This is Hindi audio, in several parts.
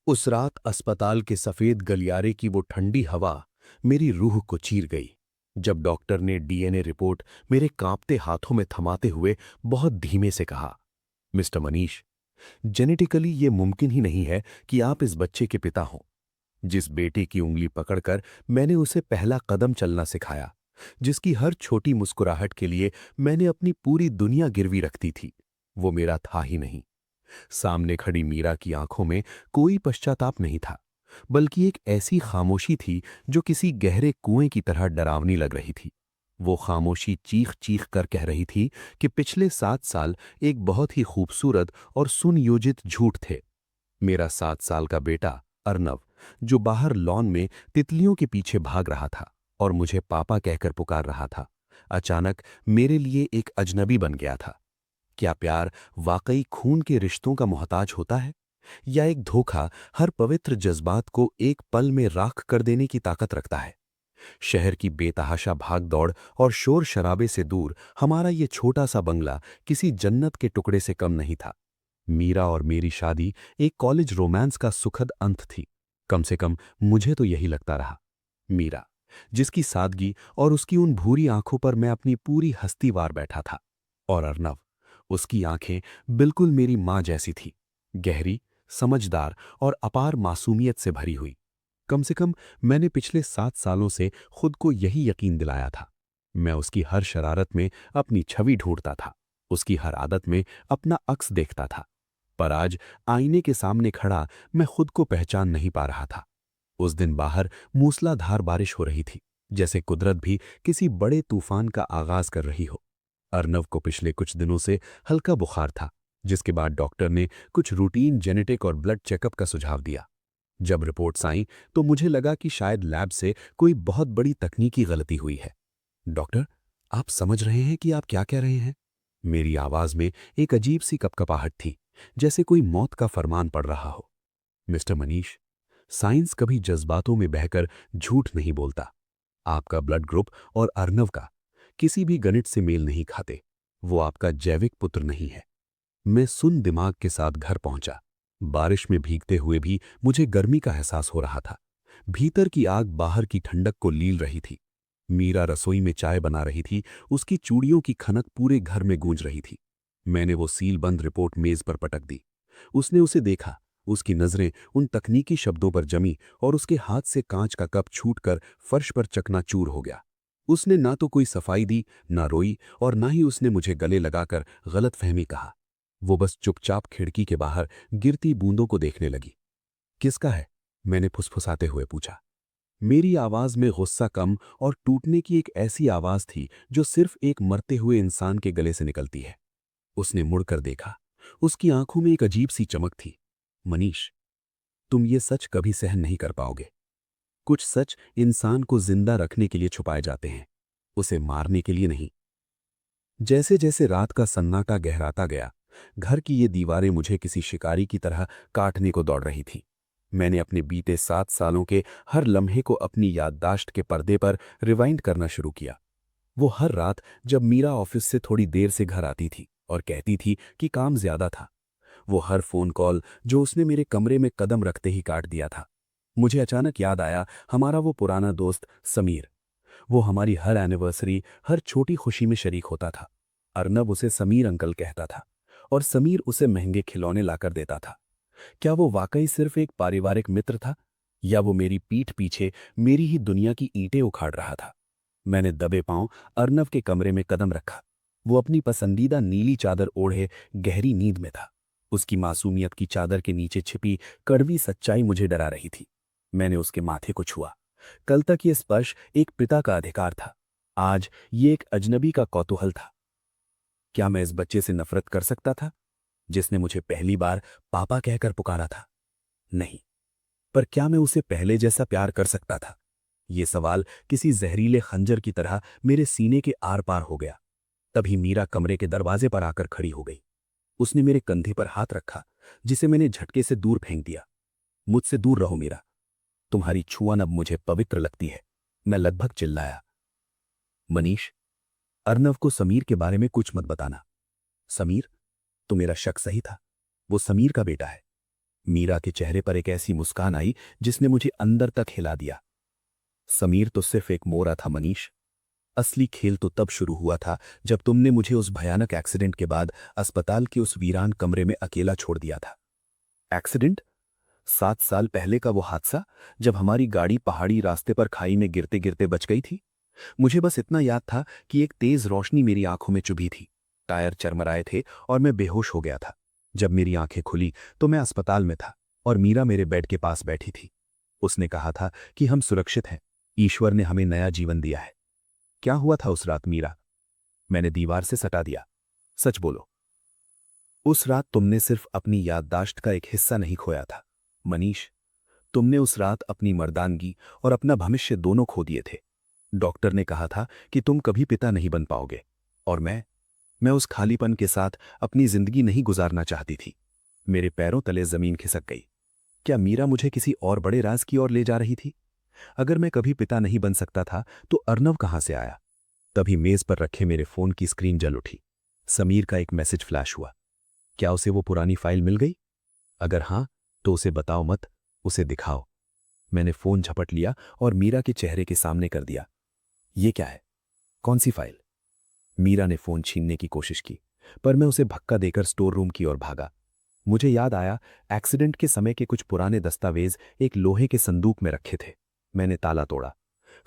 उस रात अस्पताल के सफेद गलियारे की वो ठंडी हवा मेरी रूह को चीर गई जब डॉक्टर ने डीएनए रिपोर्ट मेरे कांपते हाथों में थमाते हुए बहुत धीमे से कहा, मिस्टर मनीष, जेनेटिकली ये मुमकिन ही नहीं है कि आप इस बच्चे के पिता हों। जिस बेटे की उंगली पकड़कर मैंने उसे पहला कदम चलना सिखाया, जिसकी हर छोटी मुस्कुराहट के लिए मैंने अपनी पूरी दुनिया गिरवी रख दी थी, वो मेरा था ही नहीं। सामने खड़ी मीरा की आंखों में कोई पश्चाताप नहीं था, बल्कि एक ऐसी खामोशी थी जो किसी गहरे कुएं की तरह डरावनी लग रही थी। वो खामोशी चीख चीख कर कह रही थी कि पिछले 7 साल एक बहुत ही खूबसूरत और सुनियोजित झूठ थे। मेरा 7 साल का बेटा अर्नव, जो बाहर लॉन में तितलियों के पीछे भाग रहा था और मुझे पापा कहकर पुकार रहा था, अचानक मेरे लिए एक अजनबी बन गया था। क्या प्यार वाकई खून के रिश्तों का मोहताज होता है, या एक धोखा हर पवित्र जज्बात को एक पल में राख कर देने की ताकत रखता है? शहर की बेतहाशा भाग दौड़ और शोर शराबे से दूर हमारा ये छोटा सा बंगला किसी जन्नत के टुकड़े से कम नहीं था। मीरा और मेरी शादी एक कॉलेज रोमांस का सुखद अंत थी। कम से कम मुझे तो यही लगता रहा। मीरा, जिसकी सादगी और उसकी उन भूरी आंखों पर मैं अपनी पूरी हस्ती वार बैठा था। और अर्नव, उसकी आंखें बिल्कुल मेरी मां जैसी थी, गहरी, समझदार और अपार मासूमियत से भरी हुई। कम से कम मैंने पिछले 7 सालों से खुद को यही यकीन दिलाया था। मैं उसकी हर शरारत में अपनी छवि ढूंढता था, उसकी हर आदत में अपना अक्स देखता था। पर आज आईने के सामने खड़ा मैं खुद को पहचान नहीं पा रहा था। उस दिन बाहर मूसलाधार बारिश हो रही थी, जैसे कुदरत भी किसी बड़े तूफान का आगाज कर रही हो। अर्नव को पिछले कुछ दिनों से हल्का बुखार था, जिसके बाद डॉक्टर ने कुछ रूटीन जेनेटिक और ब्लड चेकअप का सुझाव दिया। जब रिपोर्ट्स आईं तो मुझे लगा कि शायद लैब से कोई बहुत बड़ी तकनीकी गलती हुई है। डॉक्टर, आप समझ रहे हैं कि आप क्या कह रहे हैं? मेरी आवाज में एक अजीब सी कपकपाहट थी, जैसे कोई मौत का फरमान पड़ रहा हो। मिस्टर मनीष, साइंस कभी जज्बातों में बहकर झूठ नहीं बोलता। आपका ब्लड ग्रुप और अर्नव का किसी भी गणित से मेल नहीं खाते। वो आपका जैविक पुत्र नहीं है। मैं सुन दिमाग के साथ घर पहुंचा। बारिश में भीगते हुए भी मुझे गर्मी का एहसास हो रहा था। भीतर की आग बाहर की ठंडक को लील रही थी। मीरा रसोई में चाय बना रही थी, उसकी चूड़ियों की खनक पूरे घर में गूंज रही थी। मैंने वो सीलबंद रिपोर्ट मेज पर पटक दी। उसने उसे देखा, उसकी नजरें उन तकनीकी शब्दों पर जमी और उसके हाथ से कांच का कप छूटकर फर्श पर चकनाचूर हो गया। उसने ना तो कोई सफाई दी, ना रोई, और ना ही उसने मुझे गले लगाकर गलतफहमी कहा। वो बस चुपचाप खिड़की के बाहर गिरती बूंदों को देखने लगी। किसका है? मैंने फुसफुसाते हुए पूछा। मेरी आवाज में गुस्सा कम और टूटने की एक ऐसी आवाज थी जो सिर्फ एक मरते हुए इंसान के गले से निकलती है। उसने मुड़कर देखा। उसकी आंखों में एक अजीब सी चमक थी। मनीष, तुम ये सच कभी सहन नहीं कर पाओगे। कुछ सच इंसान को जिंदा रखने के लिए छुपाए जाते हैं, उसे मारने के लिए नहीं। जैसे जैसे रात का सन्नाटा गहराता गया, घर की ये दीवारें मुझे किसी शिकारी की तरह काटने को दौड़ रही थीं। मैंने अपने बीते 7 सालों के हर लम्हे को अपनी याददाश्त के पर्दे पर रिवाइंड करना शुरू किया। वो हर रात जब मीरा ऑफिस से थोड़ी देर से घर आती थी और कहती थी कि काम ज्यादा था। वो हर फोन कॉल जो उसने मेरे कमरे में कदम रखते ही काट दिया था। मुझे अचानक याद आया हमारा वो पुराना दोस्त समीर। वो हमारी हर एनिवर्सरी, हर छोटी खुशी में शरीक होता था। अर्नब उसे समीर अंकल कहता था और समीर उसे महंगे खिलौने लाकर देता था। क्या वो वाकई सिर्फ एक पारिवारिक मित्र था, या वो मेरी पीठ पीछे मेरी ही दुनिया की ईंटें उखाड़ रहा था? मैंने दबे पांव अर्नव के कमरे में कदम रखा। वो अपनी पसंदीदा नीली चादर ओढ़े गहरी नींद में था। उसकी मासूमियत की चादर के नीचे छिपी कड़वी सच्चाई मुझे डरा रही थी। मैंने उसके माथे को छुआ। कल तक ये स्पर्श एक पिता का अधिकार था, आज ये एक अजनबी का कौतूहल था। क्या मैं इस बच्चे से नफरत कर सकता था, जिसने मुझे पहली बार पापा कहकर पुकारा था? नहीं। पर क्या मैं उसे पहले जैसा प्यार कर सकता था? ये सवाल किसी जहरीले खंजर की तरह मेरे सीने के आर पार हो गया। तभी मीरा कमरे के दरवाजे पर आकर खड़ी हो गई। उसने मेरे कंधे पर हाथ रखा, जिसे मैंने झटके से दूर फेंक दिया। मुझसे दूर रहो मीरा, तुम्हारी छुअन अब मुझे पवित्र लगती है। मैं लगभग चिल्लाया। मनीष, अर्नव को समीर के बारे में कुछ मत बताना। समीर? तो मेरा शक सही था, वो समीर का बेटा है। मीरा के चेहरे पर एक ऐसी मुस्कान आई जिसने मुझे अंदर तक हिला दिया। समीर तो सिर्फ एक मोरा था मनीष। असली खेल तो तब शुरू हुआ था जब तुमने मुझे उस भयानक एक्सीडेंट के बाद अस्पताल के उस वीरान कमरे में अकेला छोड़ दिया था। एक्सीडेंट? 7 साल पहले का वो हादसा जब हमारी गाड़ी पहाड़ी रास्ते पर खाई में गिरते गिरते बच गई थी। मुझे बस इतना याद था कि एक तेज रोशनी मेरी आंखों में चुभी थी, टायर चरमराए थे और मैं बेहोश हो गया था। जब मेरी आंखें खुली तो मैं अस्पताल में था और मीरा मेरे बेड के पास बैठी थी। उसने कहा था कि हम सुरक्षित हैं, ईश्वर ने हमें नया जीवन दिया है। क्या हुआ था उस रात मीरा? मैंने दीवार से सटा दिया। सच बोलो। उस रात तुमने सिर्फ अपनी याददाश्त का एक हिस्सा नहीं खोया था मनीष, तुमने उस रात अपनी मर्दानगी और अपना भविष्य दोनों खो दिए थे। डॉक्टर ने कहा था कि तुम कभी पिता नहीं बन पाओगे, और मैं उस खालीपन के साथ अपनी जिंदगी नहीं गुजारना चाहती थी। मेरे पैरों तले जमीन खिसक गई। क्या मीरा मुझे किसी और बड़े राज की ओर ले जा रही थी? अगर मैं कभी पिता नहीं बन सकता था तो अर्नव कहां से आया? तभी मेज पर रखे मेरे फोन की स्क्रीन जल उठी। समीर का एक मैसेज फ्लैश हुआ। क्या उसे वो पुरानी फाइल मिल गई? अगर हां तो उसे बताओ मत, उसे दिखाओ। मैंने फोन झपट लिया और मीरा के चेहरे के सामने कर दिया। ये क्या है? कौन सी फाइल? मीरा ने फोन छीनने की कोशिश की, पर मैं उसे धक्का देकर स्टोर रूम की ओर भागा। मुझे याद आया, एक्सीडेंट के समय के कुछ पुराने दस्तावेज एक लोहे के संदूक में रखे थे। मैंने ताला तोड़ा।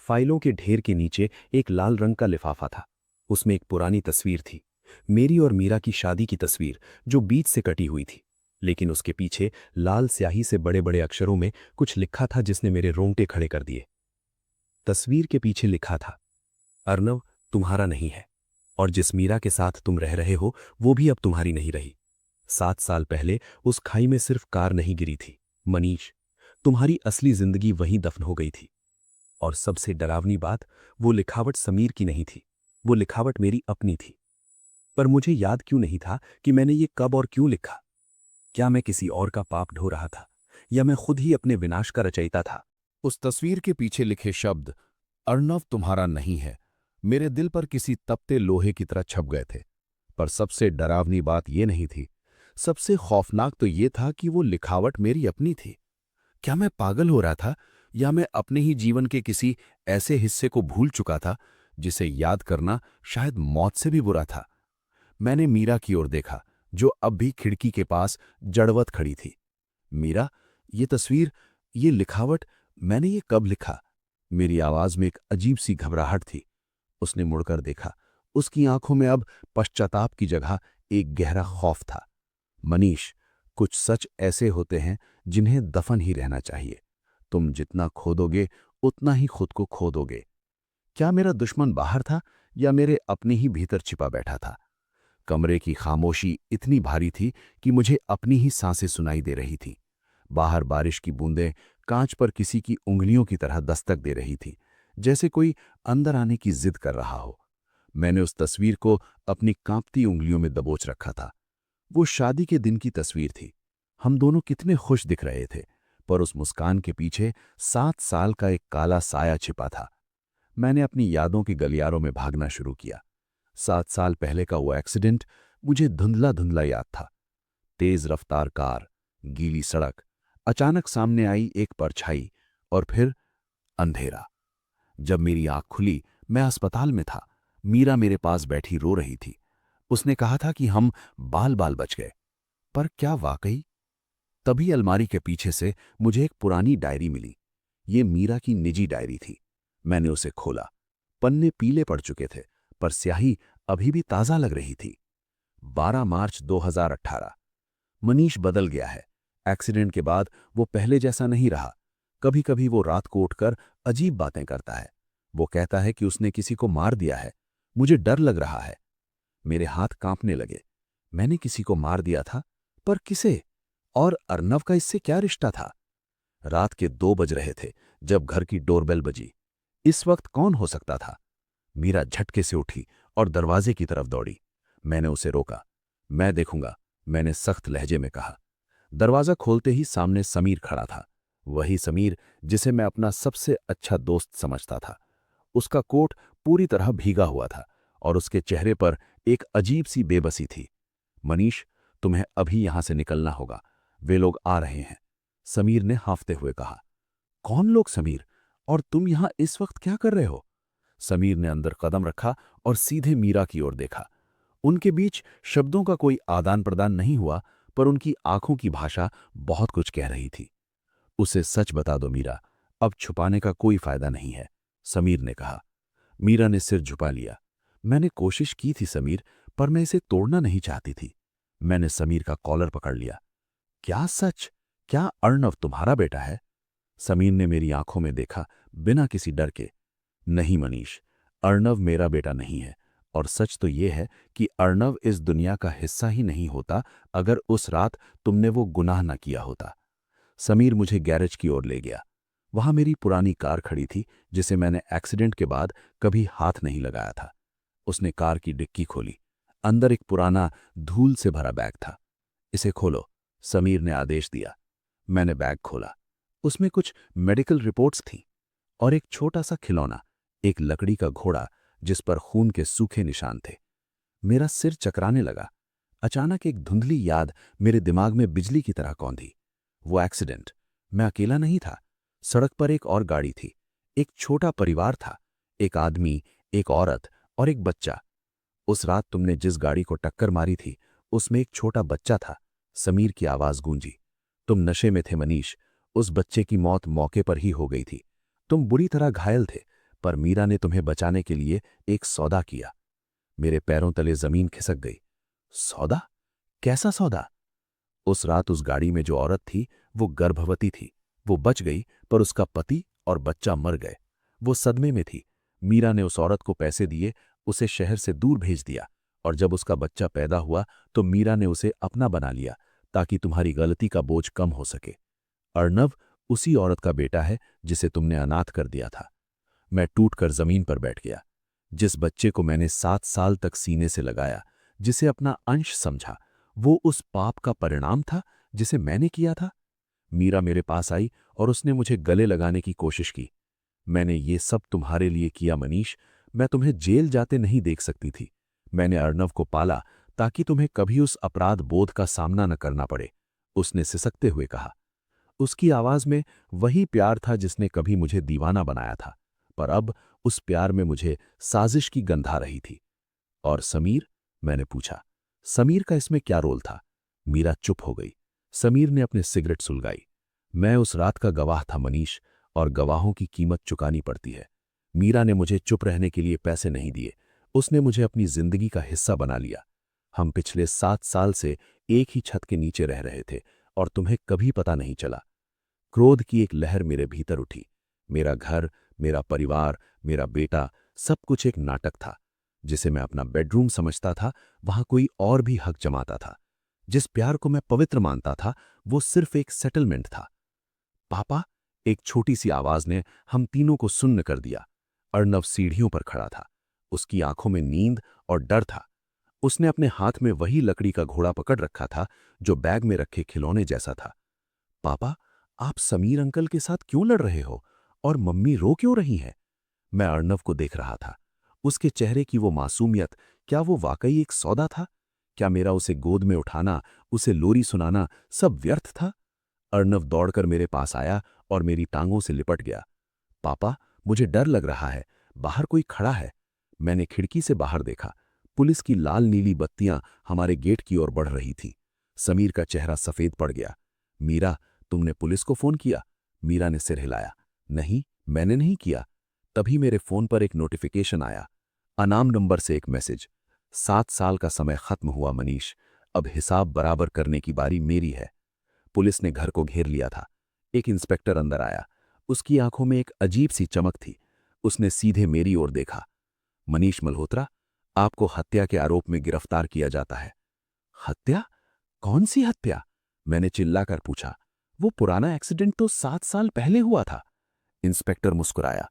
फाइलों के ढेर के नीचे एक लाल रंग का लिफाफा था। उसमें एक पुरानी तस्वीर थी, मेरी और मीरा की शादी की तस्वीर, जो बीच से कटी हुई थी। लेकिन उसके पीछे लाल स्याही से बड़े बड़े अक्षरों में कुछ लिखा था जिसने मेरे रोंगटे खड़े कर दिए। तस्वीर के पीछे लिखा था, अर्नव तुम्हारा नहीं है, और जिस मीरा के साथ तुम रह रहे हो वो भी अब तुम्हारी नहीं रही। 7 साल पहले उस खाई में सिर्फ कार नहीं गिरी थी मनीष, तुम्हारी असली जिंदगी वहीं दफन हो गई थी। और सबसे डरावनी बात, वो लिखावट समीर की नहीं थी, वो लिखावट मेरी अपनी थी। पर मुझे याद क्यों नहीं था कि मैंने ये कब और क्यों लिखा? क्या मैं किसी और का पाप ढो रहा था, या मैं खुद ही अपने विनाश का रचयिता था? उस तस्वीर के पीछे लिखे शब्द, अर्नव तुम्हारा नहीं है, मेरे दिल पर किसी तपते लोहे की तरह छप गए थे। पर सबसे डरावनी बात यह नहीं थी, सबसे खौफनाक तो यह था कि वो लिखावट मेरी अपनी थी। क्या मैं पागल हो रहा था, या मैं अपने ही जीवन के किसी ऐसे हिस्से को भूल चुका था जिसे याद करना शायद मौत से भी बुरा था? मैंने मीरा की ओर देखा, जो अब भी खिड़की के पास जड़वत खड़ी थी। मीरा, ये तस्वीर, ये लिखावट, मैंने ये कब लिखा? मेरी आवाज में एक अजीब सी घबराहट थी। उसने मुड़कर देखा। उसकी आंखों में अब पश्चाताप की जगह एक गहरा खौफ था। मनीष, कुछ सच ऐसे होते हैं जिन्हें दफन ही रहना चाहिए। तुम जितना खोदोगे उतना ही खुद को खो दोगे। क्या मेरा दुश्मन बाहर था, या मेरे अपने ही भीतर छिपा बैठा था? कमरे की खामोशी इतनी भारी थी कि मुझे अपनी ही सांसें सुनाई दे रही थी। बाहर बारिश की बूंदें कांच पर किसी की उंगलियों की तरह दस्तक दे रही थी, जैसे कोई अंदर आने की जिद कर रहा हो। मैंने उस तस्वीर को अपनी कांपती उंगलियों में दबोच रखा था। वो शादी के दिन की तस्वीर थी। हम दोनों कितने खुश दिख रहे थे, पर उस मुस्कान के पीछे 7 साल का एक काला साया छिपा था। मैंने अपनी यादों के गलियारों में भागना शुरू किया। 7 साल पहले का वो एक्सीडेंट मुझे धुंधला धुंधला याद था। तेज रफ्तार कार, गीली सड़क, अचानक सामने आई एक परछाई, और फिर अंधेरा। जब मेरी आंख खुली, मैं अस्पताल में था। मीरा मेरे पास बैठी रो रही थी। उसने कहा था कि हम बाल बाल बच गए। पर क्या वाकई? तभी अलमारी के पीछे से मुझे एक पुरानी डायरी मिली। ये मीरा की निजी डायरी थी। मैंने उसे खोला। पन्ने पीले पड़ चुके थे, पर स्याही अभी भी ताजा लग रही थी। 12 मार्च 2018। मनीष बदल गया है। एक्सीडेंट के बाद वो पहले जैसा नहीं रहा। कभी कभी वो रात को उठकर अजीब बातें करता है। वो कहता है कि उसने किसी को मार दिया है। मुझे डर लग रहा है। मेरे हाथ कांपने लगे। मैंने किसी को मार दिया था, पर किसे? और अर्नव का इससे क्या रिश्ता था? रात के 2 बज रहे थे जब घर की डोरबेल बजी। इस वक्त कौन हो सकता था? मीरा झटके से उठी और दरवाजे की तरफ दौड़ी। मैंने उसे रोका। मैं देखूंगा, मैंने सख्त लहजे में कहा। दरवाजा खोलते ही सामने समीर खड़ा था। वही समीर जिसे मैं अपना सबसे अच्छा दोस्त समझता था। उसका कोट पूरी तरह भीगा हुआ था और उसके चेहरे पर एक अजीब सी बेबसी थी। मनीष, तुम्हें अभी यहां से निकलना होगा। वे लोग आ रहे हैं, समीर ने हांफते हुए कहा। कौन लोग समीर? और तुम यहां इस वक्त क्या कर रहे हो? समीर ने अंदर कदम रखा और सीधे मीरा की ओर देखा। उनके बीच शब्दों का कोई आदान प्रदान नहीं हुआ, पर उनकी आंखों की भाषा बहुत कुछ कह रही थी। उसे सच बता दो मीरा, अब छुपाने का कोई फायदा नहीं है, समीर ने कहा। मीरा ने सिर झुका लिया। मैंने कोशिश की थी समीर, पर मैं इसे तोड़ना नहीं चाहती थी। मैंने समीर का कॉलर पकड़ लिया। क्या सच? क्या अर्णव तुम्हारा बेटा है? समीर ने मेरी आंखों में देखा, बिना किसी डर के। नहीं मनीष, अर्णव मेरा बेटा नहीं है, और सच तो यह है कि अर्णव इस दुनिया का हिस्सा ही नहीं होता अगर उस रात तुमने वो गुनाह न किया होता। समीर मुझे गैरेज की ओर ले गया। वहां मेरी पुरानी कार खड़ी थी, जिसे मैंने एक्सीडेंट के बाद कभी हाथ नहीं लगाया था। उसने कार की डिक्की खोली। अंदर एक पुराना धूल से भरा बैग था। इसे खोलो, समीर ने आदेश दिया। मैंने बैग खोला। उसमें कुछ मेडिकल रिपोर्ट्स थीं और एक छोटा सा खिलौना, एक लकड़ी का घोड़ा जिस पर खून के सूखे निशान थे। मेरा सिर चकराने लगा। अचानक एक धुंधली याद मेरे दिमाग में बिजली की तरह कौंधी। वो एक्सीडेंट। मैं अकेला नहीं था। सड़क पर एक और गाड़ी थी। एक छोटा परिवार था। एक आदमी, एक औरत और एक बच्चा। उस रात तुमने जिस गाड़ी को टक्कर मारी थी, उसमें एक छोटा बच्चा था। समीर की आवाज गूंजी। तुम नशे में थे मनीष। उस बच्चे की मौत मौके पर ही हो गई थी। तुम बुरी तरह घायल थे, पर मीरा ने तुम्हें बचाने के लिए एक सौदा किया। मेरे पैरों तले जमीन खिसक गई। सौदा? कैसा सौदा? उस रात उस गाड़ी में जो औरत थी, वो गर्भवती थी। वो बच गई, पर उसका पति और बच्चा मर गए। वो सदमे में थी। मीरा ने उस औरत को पैसे दिए, उसे शहर से दूर भेज दिया, और जब उसका बच्चा पैदा हुआ तो मीरा ने उसे अपना बना लिया, ताकि तुम्हारी गलती का बोझ कम हो सके। अर्णव उसी औरत का बेटा है जिसे तुमने अनाथ कर दिया था। मैं टूटकर जमीन पर बैठ गया। जिस बच्चे को मैंने 7 साल तक सीने से लगाया, जिसे अपना अंश समझा, वो उस पाप का परिणाम था जिसे मैंने किया था। मीरा मेरे पास आई और उसने मुझे गले लगाने की कोशिश की। मैंने ये सब तुम्हारे लिए किया मनीष। मैं तुम्हें जेल जाते नहीं देख सकती थी। मैंने अर्णव को पाला ताकि तुम्हें कभी उस अपराध बोध का सामना न करना पड़े, उसने सिसकते हुए कहा। उसकी आवाज में वही प्यार था जिसने कभी मुझे दीवाना बनाया था, पर अब उस प्यार में मुझे साजिश की गंध आ रही थी। और समीर? मैंने पूछा। समीर का इसमें क्या रोल था? मीरा चुप हो गई। समीर ने अपने सिगरेट सुलगाई। मैं उस रात का गवाह था मनीष, और गवाहों की कीमत चुकानी पड़ती है। मीरा ने मुझे चुप रहने के लिए पैसे नहीं दिए। उसने मुझे अपनी जिंदगी का हिस्सा बना लिया। हम पिछले 7 साल से एक ही छत के नीचे रह रहे थे, और तुम्हें कभी पता नहीं चला। क्रोध की एक लहर मेरे भीतर उठी। मेरा घर, मेरा परिवार, मेरा बेटा, सब कुछ एक नाटक था। जिसे मैं अपना बेडरूम समझता था, वहां कोई और भी हक जमाता था। जिस प्यार को मैं पवित्र मानता था, वो सिर्फ एक सेटलमेंट था। पापा? एक छोटी सी आवाज ने हम तीनों को सुन्न कर दिया। अर्णव सीढ़ियों पर खड़ा था। उसकी आंखों में नींद और डर था। उसने अपने हाथ में वही लकड़ी का घोड़ा पकड़ रखा था जो बैग में रखे खिलौने जैसा था। पापा, आप समीर अंकल के साथ क्यों लड़ रहे हो? और मम्मी रो क्यों रही हैं? मैं अर्णव को देख रहा था। उसके चेहरे की वो मासूमियत, क्या वो वाकई एक सौदा था? क्या मेरा उसे गोद में उठाना, उसे लोरी सुनाना सब व्यर्थ था? अर्णव दौड़कर मेरे पास आया और मेरी टांगों से लिपट गया। पापा, मुझे डर लग रहा है। बाहर कोई खड़ा है। मैंने खिड़की से बाहर देखा। पुलिस की लाल नीली बत्तियां हमारे गेट की ओर बढ़ रही थीं। समीर का चेहरा सफेद पड़ गया। मीरा, तुमने पुलिस को फोन किया? मीरा ने सिर हिलाया। नहीं, मैंने नहीं किया। तभी मेरे फोन पर एक नोटिफिकेशन आया। अनाम नंबर से एक मैसेज। 7 साल का समय खत्म हुआ मनीष। अब हिसाब बराबर करने की बारी मेरी है। पुलिस ने घर को घेर लिया था। एक इंस्पेक्टर अंदर आया। उसकी आंखों में एक अजीब सी चमक थी। उसने सीधे मेरी ओर देखा। मनीष मल्होत्रा, आपको हत्या के आरोप में गिरफ्तार किया जाता है। हत्या? कौन सी हत्या? मैंने चिल्लाकर पूछा। वो पुराना एक्सीडेंट तो 7 साल पहले हुआ था। इंस्पेक्टर मुस्कुराया।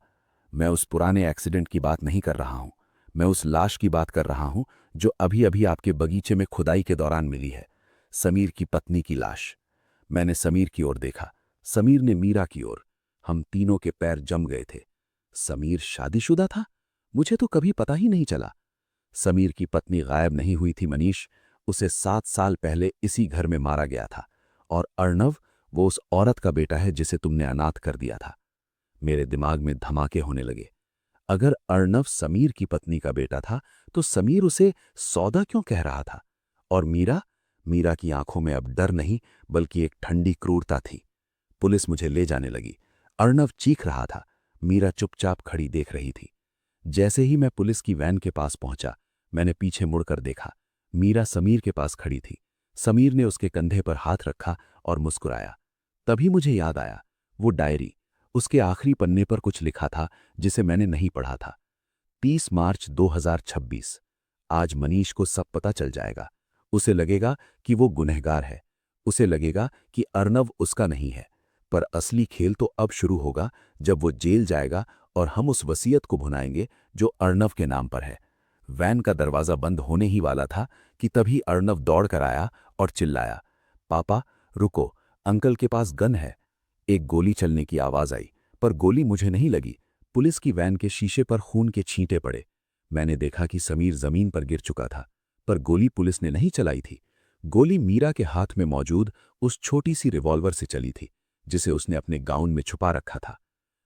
मैं उस पुराने एक्सीडेंट की बात नहीं कर रहा हूं। मैं उस लाश की बात कर रहा हूं जो अभी अभी आपके बगीचे में खुदाई के दौरान मिली है। समीर की पत्नी की लाश। मैंने समीर की ओर देखा। समीर ने मीरा की ओर। हम तीनों के पैर जम गए थे। समीर शादीशुदा था? मुझे तो कभी पता ही नहीं चला। समीर की पत्नी गायब नहीं हुई थी मनीष। उसे 7 साल पहले इसी घर में मारा गया था, और अर्णव वो उस औरत का बेटा है जिसे तुमने अनाथ कर दिया था। मेरे दिमाग में धमाके होने लगे। अगर अर्णव समीर की पत्नी का बेटा था तो समीर उसे सौदा क्यों कह रहा था? और मीरा? मीरा की आंखों में अब डर नहीं बल्कि एक ठंडी क्रूरता थी। पुलिस मुझे ले जाने लगी। अर्णव चीख रहा था। मीरा चुपचाप खड़ी देख रही थी। जैसे ही मैं पुलिस की वैन के पास पहुंचा, मैंने पीछे मुड़कर देखा। मीरा समीर के पास खड़ी थी। समीर ने उसके कंधे पर हाथ रखा और मुस्कुराया। तभी मुझे याद आया, वो डायरी। उसके आखिरी पन्ने पर कुछ लिखा था जिसे मैंने नहीं पढ़ा था। 30 मार्च 2026। आज मनीष को सब पता चल जाएगा। उसे लगेगा कि वो गुनहगार है। उसे लगेगा कि अर्णव उसका नहीं है। पर असली खेल तो अब शुरू होगा जब वो जेल जाएगा और हम उस वसीयत को भुनाएंगे जो अर्णव के नाम पर है। वैन का दरवाजा बंद होने ही वाला था कि तभी अर्णव दौड़ कर आया और चिल्लाया, पापा रुको, अंकल के पास गन है। एक गोली चलने की आवाज आई, पर गोली मुझे नहीं लगी। पुलिस की वैन के शीशे पर खून के छींटे पड़े। मैंने देखा कि समीर जमीन पर गिर चुका था, पर गोली पुलिस ने नहीं चलाई थी। गोली मीरा के हाथ में मौजूद उस छोटी सी रिवॉल्वर से चली थी जिसे उसने अपने गाउन में छुपा रखा था।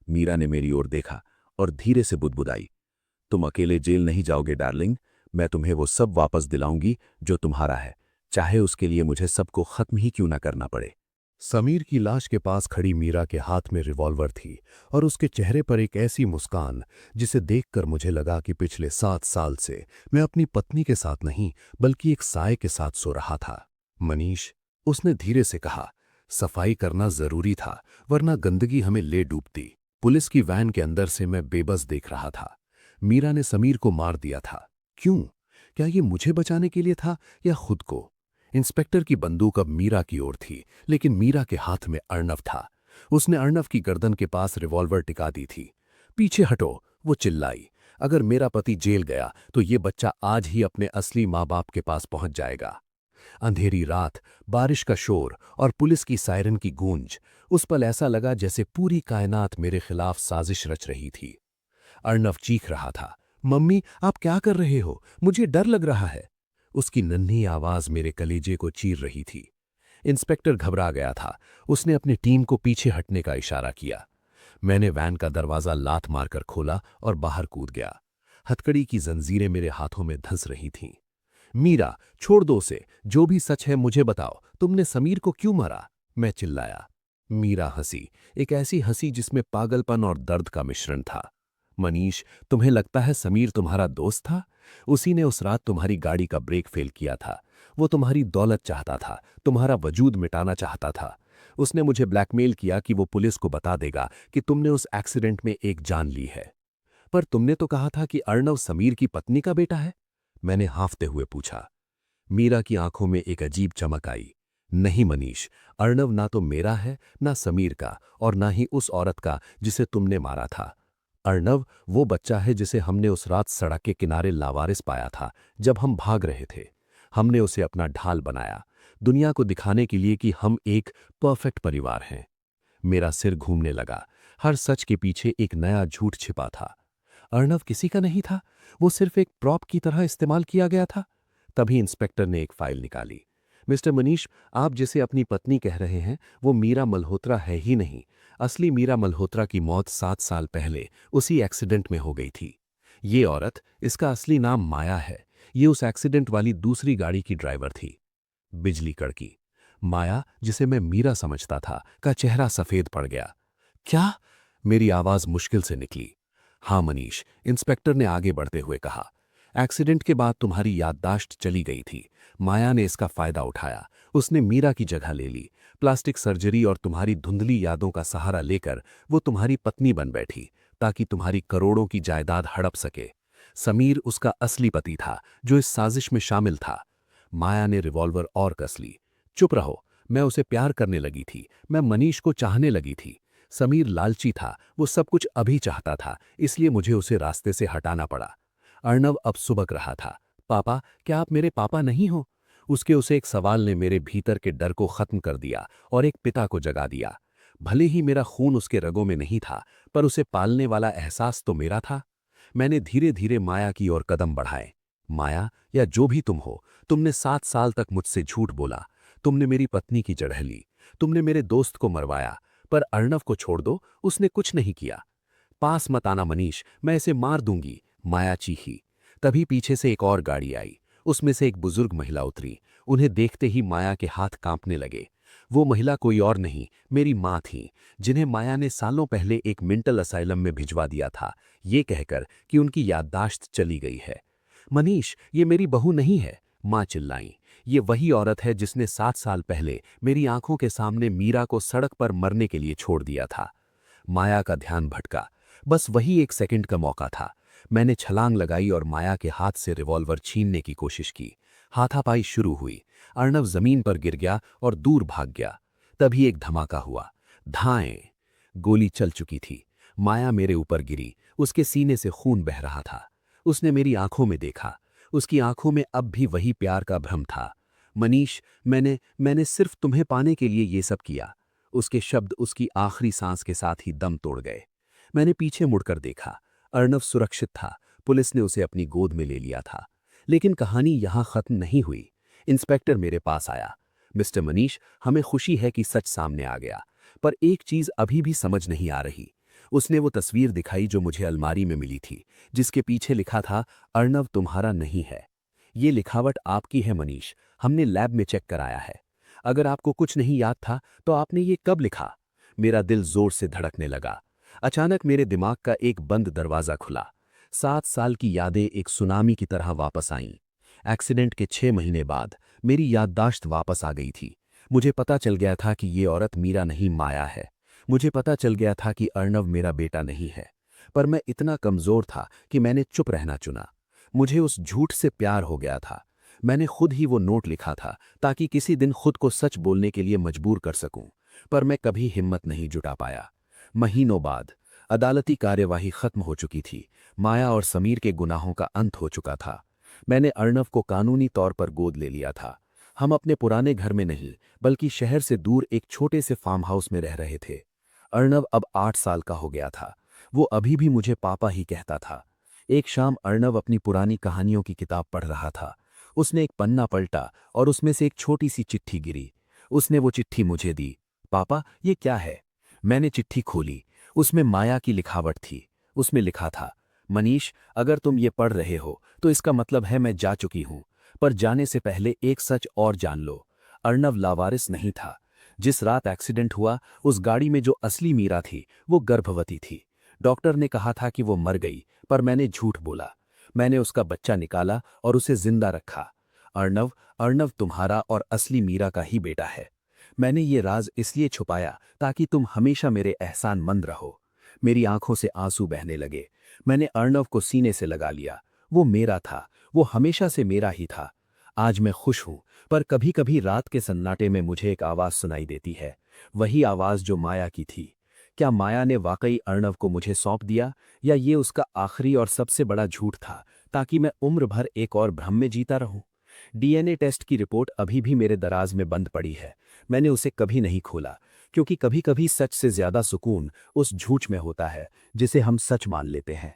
मीरा ने मेरी ओर देखा और धीरे से बुदबुदाई, तुम अकेले जेल नहीं जाओगे डार्लिंग, मैं तुम्हें वो सब वापस दिलाऊंगी जो तुम्हारा है, चाहे उसके लिए मुझे सबको खत्म ही क्यों ना करना पड़े। समीर की लाश के पास खड़ी मीरा के हाथ में रिवॉल्वर थी और उसके चेहरे पर एक ऐसी मुस्कान जिसे देखकर मुझे लगा कि पिछले 7 साल से मैं अपनी पत्नी के साथ नहीं बल्कि एक साए के साथ सो रहा था। मनीष, उसने धीरे से कहा, सफाई करना जरूरी था वरना गंदगी हमें ले डूबती। पुलिस की वैन के अंदर से मैं बेबस देख रहा था। मीरा ने समीर को मार दिया था। क्यों? क्या ये मुझे बचाने के लिए था या खुद को? इंस्पेक्टर की बंदूक अब मीरा की ओर थी, लेकिन मीरा के हाथ में अर्णव था। उसने अर्णव की गर्दन के पास रिवॉल्वर टिका दी थी। पीछे हटो, वो चिल्लाई। अगर मेरा पति जेल गया तो ये बच्चा आज ही अपने असली माँ बाप के पास पहुंच जाएगा। अंधेरी रात, बारिश का शोर और पुलिस की सायरन की गूंज। उस पल ऐसा लगा जैसे पूरी कायनात मेरे खिलाफ साजिश रच रही थी। अर्णव चीख रहा था, मम्मी आप क्या कर रहे हो? मुझे डर लग रहा है। उसकी नन्ही आवाज मेरे कलेजे को चीर रही थी। इंस्पेक्टर घबरा गया था। उसने अपनी टीम को पीछे हटने का इशारा किया। मैंने वैन का दरवाजा लात मारकर खोला और बाहर कूद गया। हथकड़ी की जंजीरें मेरे हाथों में धंस रही थीं। मीरा, छोड़ दो उसे, जो भी सच है मुझे बताओ, तुमने समीर को क्यों मारा? मैं चिल्लाया। मीरा हंसी, एक ऐसी हंसी जिसमें पागलपन और दर्द का मिश्रण था। मनीष, तुम्हें लगता है समीर तुम्हारा दोस्त था? उसी ने उस रात तुम्हारी गाड़ी का ब्रेक फेल किया था। वो तुम्हारी दौलत चाहता था, तुम्हारा वजूद मिटाना चाहता था। उसने मुझे ब्लैकमेल किया कि वो पुलिस को बता देगा कि तुमने उस एक्सीडेंट में एक जान ली है। पर तुमने तो कहा था कि अर्णव समीर की पत्नी का बेटा है। मैंने हांफते हुए पूछा। मीरा की आंखों में एक अजीब चमक आई। नहीं मनीष, अर्णव ना तो मेरा है, ना समीर का, और ना ही उस औरत का जिसे तुमने मारा था। अर्णव वो बच्चा है जिसे हमने उस रात सड़क के किनारे लावारिस पाया था जब हम भाग रहे थे। हमने उसे अपना ढाल बनाया, दुनिया को दिखाने के लिए कि हम एक परफेक्ट परिवार हैं। मेरा सिर घूमने लगा। हर सच के पीछे एक नया झूठ छिपा था। अर्णव किसी का नहीं था, वो सिर्फ एक प्रॉप की तरह इस्तेमाल किया गया था। तभी इंस्पेक्टर ने एक फाइल निकाली। मिस्टर मनीष, आप जिसे अपनी पत्नी कह रहे हैं वो मीरा मल्होत्रा है ही नहीं। असली मीरा मल्होत्रा की मौत 7 साल पहले उसी एक्सीडेंट में हो गई थी। ये औरत, इसका असली नाम माया है। ये उस एक्सीडेंट वाली दूसरी गाड़ी की ड्राइवर थी। बिजली कड़की। माया, जिसे मैं मीरा समझता था, का चेहरा सफेद पड़ गया। क्या? मेरी आवाज मुश्किल से निकली। हाँ मनीष, इंस्पेक्टर ने आगे बढ़ते हुए कहा। एक्सीडेंट के बाद तुम्हारी याददाश्त चली गई थी। माया ने इसका फायदा उठाया। उसने मीरा की जगह ले ली। प्लास्टिक सर्जरी और तुम्हारी धुंधली यादों का सहारा लेकर वो तुम्हारी पत्नी बन बैठी ताकि तुम्हारी करोड़ों की जायदाद हड़प सके। समीर उसका असली पति था जो इस साजिश में शामिल था। माया ने रिवॉल्वर और कस ली। चुप रहो, मैं उसे प्यार करने लगी थी, मैं मनीष को चाहने लगी थी। समीर लालची था, वो सब कुछ अभी चाहता था, इसलिए मुझे उसे रास्ते से हटाना पड़ा। अर्णव अब सुबक रहा था। पापा, क्या आप मेरे पापा नहीं हो? उसके उसे एक सवाल ने मेरे भीतर के डर को खत्म कर दिया और एक पिता को जगा दिया। भले ही मेरा खून उसके रगों में नहीं था, पर उसे पालने वाला एहसास तो मेरा था। मैंने धीरे धीरे माया की ओर कदम बढ़ाए। माया, या जो भी तुम हो, तुमने 7 साल तक मुझसे झूठ बोला। तुमने मेरी पत्नी की जगह ली। तुमने मेरे दोस्त को मरवाया, पर अर्णव को छोड़ दो, उसने कुछ नहीं किया। पास मत आना मनीष, मैं इसे मार दूंगी, माया चीखी। तभी पीछे से एक और गाड़ी आई। उसमें से एक बुजुर्ग महिला उतरी। उन्हें देखते ही माया के हाथ कांपने लगे। वो महिला कोई और नहीं, मेरी माँ थी, जिन्हें माया ने सालों पहले एक मेंटल असाइलम में भिजवा दिया था, ये कहकर कि उनकी याददाश्त चली गई है। मनीष, ये मेरी बहू नहीं है, माँ चिल्लाई। ये वही औरत है जिसने 7 साल पहले मेरी आंखों के सामने मीरा को सड़क पर मरने के लिए छोड़ दिया था। माया का ध्यान भटका। बस वही 1 सेकंड का मौका था। मैंने छलांग लगाई और माया के हाथ से रिवॉल्वर छीनने की कोशिश की। हाथापाई शुरू हुई। अर्णव जमीन पर गिर गया और दूर भाग गया। तभी एक धमाका हुआ। धाएं! गोली चल चुकी थी। माया मेरे ऊपर गिरी। उसके सीने से खून बह रहा था। उसने मेरी आंखों में देखा। उसकी आंखों में अब भी वही प्यार का भ्रम था। मनीष, मैंने सिर्फ तुम्हें पाने के लिए ये सब किया। उसके शब्द उसकी आखिरी सांस के साथ ही दम तोड़ गए। मैंने पीछे मुड़कर देखा। अर्णव सुरक्षित था। पुलिस ने उसे अपनी गोद में ले लिया था। लेकिन कहानी यहां खत्म नहीं हुई। इंस्पेक्टर मेरे पास आया। मिस्टर मनीष, हमें खुशी है कि सच सामने आ गया, पर एक चीज अभी भी समझ नहीं आ रही। उसने वो तस्वीर दिखाई जो मुझे अलमारी में मिली थी, जिसके पीछे लिखा था, अर्णव तुम्हारा नहीं है। ये लिखावट आपकी है मनीष, हमने लैब में चेक कराया है। अगर आपको कुछ नहीं याद था तो आपने ये कब लिखा? मेरा दिल जोर से धड़कने लगा। अचानक मेरे दिमाग का एक बंद दरवाजा खुला। 7 साल की यादें एक सुनामी की तरह वापस आईं। एक्सीडेंट के 6 महीने बाद मेरी याददाश्त वापस आ गई थी। मुझे पता चल गया था कि ये औरत मीरा नहीं, माया है। मुझे पता चल गया था कि अर्णव मेरा बेटा नहीं है। पर मैं इतना कमजोर था कि मैंने चुप रहना चुना। मुझे उस झूठ से प्यार हो गया था। मैंने खुद ही वो नोट लिखा था ताकि किसी दिन खुद को सच बोलने के लिए मजबूर कर सकूं, पर मैं कभी हिम्मत नहीं जुटा पाया। महीनों बाद अदालती कार्यवाही खत्म हो चुकी थी। माया और समीर के गुनाहों का अंत हो चुका था। मैंने अर्णव को कानूनी तौर पर गोद ले लिया था। हम अपने पुराने घर में नहीं, बल्कि शहर से दूर एक छोटे से फार्म हाउस में रह रहे थे। अर्णव अब 8 साल का हो गया था। वो अभी भी मुझे पापा ही कहता था। एक शाम अर्णव अपनी पुरानी कहानियों की किताब पढ़ रहा था। उसने एक पन्ना पलटा और उसमें से एक छोटी सी चिट्ठी गिरी। उसने वो चिट्ठी मुझे दी। पापा, ये क्या है? मैंने चिट्ठी खोली। उसमें माया की लिखावट थी। उसमें लिखा था, मनीष, अगर तुम ये पढ़ रहे हो तो इसका मतलब है मैं जा चुकी हूं, पर जाने से पहले एक सच और जान लो। अर्णव लावारिस नहीं था। जिस रात एक्सीडेंट हुआ, उस गाड़ी में जो असली मीरा थी वो गर्भवती थी। डॉक्टर ने कहा था कि वो मर गई, पर मैंने झूठ बोला। मैंने उसका बच्चा निकाला और उसे जिंदा रखा। अर्णव अर्णव तुम्हारा और असली मीरा का ही बेटा है। मैंने ये राज इसलिए छुपाया ताकि तुम हमेशा मेरे एहसानमंद रहो। मेरी आंखों से आंसू बहने लगे। मैंने अर्णव को सीने से लगा लिया। वो मेरा था, वो हमेशा से मेरा ही था। आज मैं खुश हूं, पर कभी कभी रात के सन्नाटे में मुझे एक आवाज सुनाई देती है। वही आवाज जो माया की थी। क्या माया ने वाकई अर्णव को मुझे सौंप दिया, या ये उसका आखिरी और सबसे बड़ा झूठ था ताकि मैं उम्र भर एक और भ्रम में जीता रहूं? डीएनए टेस्ट की रिपोर्ट अभी भी मेरे दराज में बंद पड़ी है। मैंने उसे कभी नहीं खोला, क्योंकि कभी कभी सच से ज्यादा सुकून उस झूठ में होता है जिसे हम सच मान लेते हैं।